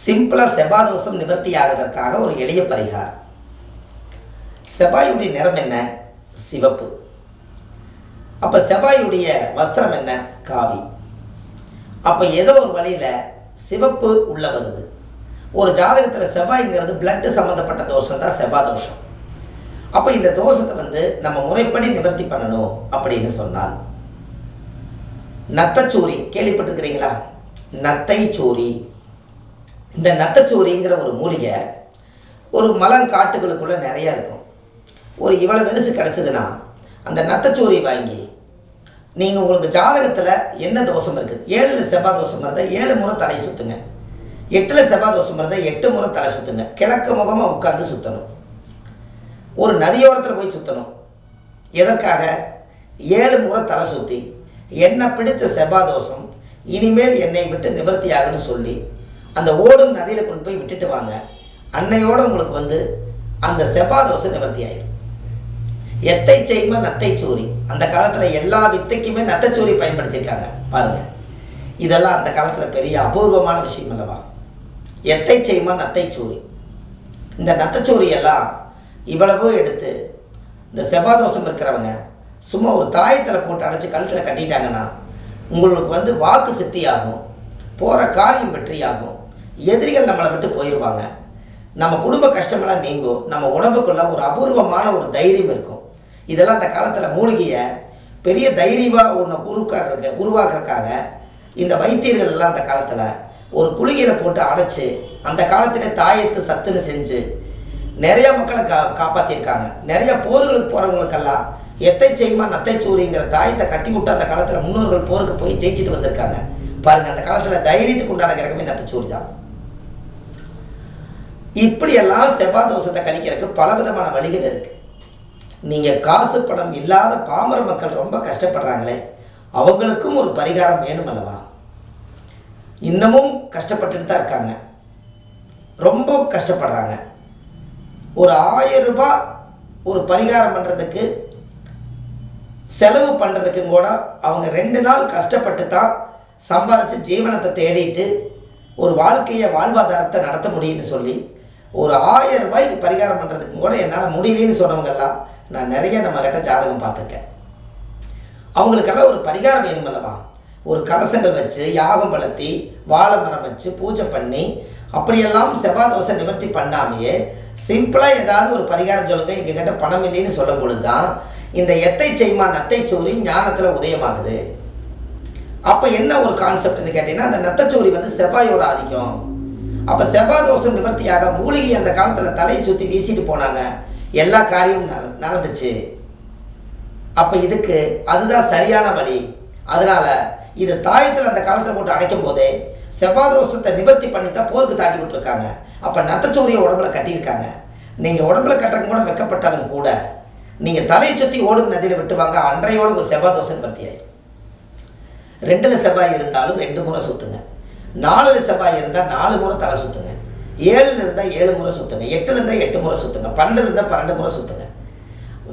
சிம்பிளாக செவ்வாய் தோஷம் நிவர்த்தி ஆகுவதற்காக ஒரு எளிய பரிகாரம். செவ்வாயுடைய நிறம் என்ன? சிவப்பு. அப்போ செவ்வாயுடைய வஸ்திரம் என்ன? காவி. அப்போ ஏதோ ஒரு வழியில் சிவப்பு உள்ள வருது. ஒரு ஜாதகத்தில் செவ்வாய்ங்கிறது பிளட்டு சம்மந்தப்பட்ட தோஷம் தான் செவ்வாய் தோஷம். அப்போ இந்த தோஷத்தை நம்ம முறைப்படி நிவர்த்தி பண்ணணும் அப்படின்னு சொன்னால், நத்தச்சூரி கேள்விப்பட்டிருக்கிறீங்களா? நத்தைச்சூரி. இந்த நத்தைச்சூரிங்கிற ஒரு மூலிகை ஒரு மலங்காட்டுகளுக்குள்ளே நிறையா இருக்கும். ஒரு இவ்வளோ வெறுசு கிடச்சிதுன்னா அந்த நத்தைச்சூரி வாங்கி நீங்கள் உங்களுக்கு ஜாதகத்தில் என்ன தோஷம் இருக்குது, 7ல் செவ்வாய் தோஷம் இருந்தால் 7 முறை தலை சுற்றுங்க, 8ல் செவ்வாய் தோஷம் இருந்தால் 8 முறை தலை சுற்றுங்க. கிழக்கு முகமாக உட்காந்து சுற்றணும். ஒரு நதியோரத்தில் போய் சுற்றணும். எதற்காக? 7 முறை தலை சுற்றி என்னை பிடிச்ச செவ்வாய் தோஷம் இனிமேல் என்னை விட்டு நிவர்த்தி ஆகுன்னு சொல்லி அந்த ஓடும் நதியில் கொண்டு போய் விட்டுட்டு வாங்க. அன்னையோடு உங்களுக்கு அந்த செவ்வாய் தோஷம் நிவர்த்தி ஆயிடும். எத்தை செய்மா நத்தைச்சூரி. அந்த காலத்தில் எல்லா வித்தைக்குமே நத்தைச்சூரி பயன்படுத்தியிருக்காங்க பாருங்கள். இதெல்லாம் அந்த காலத்தில் பெரிய அபூர்வமான விஷயம் அல்லவா? எத்தை செய்மா நத்தைச்சூரி. இந்த நத்தைச்சூரியெல்லாம் இவ்வளவோ எடுத்து இந்த செவ்வாய் தோஷம் இருக்கிறவங்க சும்மா ஒரு தாயத்தில் போட்டு அடைச்சி கழுத்தில் கட்டிட்டாங்கன்னா உங்களுக்கு வாக்கு சித்தியாகும், போகிற காரியம் வெற்றியாகும், எதிரிகள் நம்மளை விட்டு போயிடுவாங்க, நம்ம குடும்ப கஷ்டமெல்லாம் நீங்கும், நம்ம உடம்புக்குள்ள ஒரு அபூர்வமான ஒரு தைரியம் இருக்கும். இதெல்லாம் அந்த காலத்தில் மூலிகையை பெரிய தைரியமாக ஒன்று உருவாக்குறதுக்காக இந்த வைத்தியர்கள் எல்லாம் அந்த காலத்தில் ஒரு குளிகையில் போட்டு அடைச்சி அந்த காலத்திலே தாயத்து சத்துன்னு செஞ்சு நிறையா மக்களை காப்பாற்றியிருக்காங்க. நிறைய போர்களுக்கு போகிறவங்களுக்கெல்லாம் எத்தை செய்மா நத்தைச்சூரிங்கிற தாயத்தை கட்டி விட்டு அந்த காலத்தில் முன்னோர்கள் போருக்கு போய் ஜெயிச்சுட்டு வந்திருக்காங்க பாருங்கள். அந்த காலத்தில் தைரியத்துக்கு உண்டான கிரகமே நத்தைச்சூரி தான். இப்படியெல்லாம் செவ்வாய் தோஷத்தை கழிக்கிறதுக்கு பலவிதமான வழிகள் இருக்குது. நீங்கள் காசு பணம் இல்லாத பாமர மக்கள் ரொம்ப கஷ்டப்படுறாங்களே, அவங்களுக்கும் ஒரு பரிகாரம் வேணும் அல்லவா? இன்னமும் கஷ்டப்பட்டுட்டு தான் இருக்காங்க, ரொம்ப கஷ்டப்படுறாங்க. ஒரு 1000 ரூபாய் ஒரு பரிகாரம் பண்ணுறதுக்கு செலவு பண்ணுறதுக்கும் கூட அவங்க 2 நாள் கஷ்டப்பட்டு தான் சம்பாதிச்சு ஜீவனத்தை தேடிட்டு ஒரு வாழ்வாதாரத்தை நடத்த முடியும்னு சொல்லி ஒரு 1000 ரூபாய்க்கு பரிகாரம் பண்ணுறதுக்கும் கூட என்னால் முடியலன்னு சொன்னவங்கெல்லாம் நான் நிறைய நம்மக்கிட்ட ஜாதகம் பார்த்துருக்கேன். அவங்களுக்கெல்லாம் ஒரு பரிகாரம் வேணும் அல்லவா? ஒரு கலசங்கள் வச்சு யாகம் வளர்த்தி வாழை மரம் வச்சு பூஜை பண்ணி அப்படியெல்லாம் செவ்வாய் தோஷம் நிவர்த்தி பண்ணாமையே சிம்பிளாக ஏதாவது ஒரு பரிகாரம் சொல்லுங்கள், எங்ககிட்ட பணம் இல்லைன்னு சொல்லும் பொழுது தான் இந்த எத்தை செய்மா நத்தைச்சூரி ஞானத்தில் உதயமாகுது. அப்போ என்ன ஒரு கான்செப்ட்னு கேட்டிங்கன்னா, அந்த நத்தைச்சூரி செவ்வாயோட ஆதிக்கம். அப்போ செவ்வாய் தோஷம் நிவர்த்தியாக மூலிகை அந்த காலத்தில் தலையை சுற்றி வீசிட்டு போனாங்க, எல்லா காரியமும் நடந்துச்சு. அப்போ இதுக்கு அதுதான் சரியான வழி. அதனால் இது தாயத்தில் அந்த காலத்தில் போட்டு அடைக்கும் போதே செவ்வாய் தோஷத்தை நிவர்த்தி பண்ணித்தான் போருக்கு தாட்டி விட்டுருக்காங்க. அப்போ நத்தைச்சூரியை உடம்புல கட்டியிருக்காங்க. நீங்கள் உடம்புல கட்டுறக்கு கூட வெக்கப்பட்டாலும் கூட நீங்கள் தலையை சுற்றி ஓடும் நதியில் விட்டுவாங்க, அன்றையோட ஒரு செவ்வாய் தோஷம் நிவர்த்தி ஆயிடும். 2ல் செவ்வாய் இருந்தாலும் 2 முறை சுற்றுங்க, 4ல் செவ்வாய் இருந்தால் 4 முறை தலை சுற்றுங்க, 7ல் இருந்தால் 7 முறை சுற்றுங்க, 8ல் இருந்தால் 8 முறை சுற்றுங்க, 12ல் இருந்தால் 12 முறை சுற்றுங்க.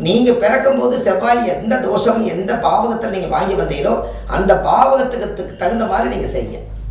நீங்கள் பிறக்கும்போது செவ்வாய் எந்த தோஷம் எந்த பாவகத்தில் நீங்கள் வாங்கி வந்தீங்களோ அந்த பாவகத்துக்கு தகுந்த மாதிரி நீங்கள் செய்யுங்க.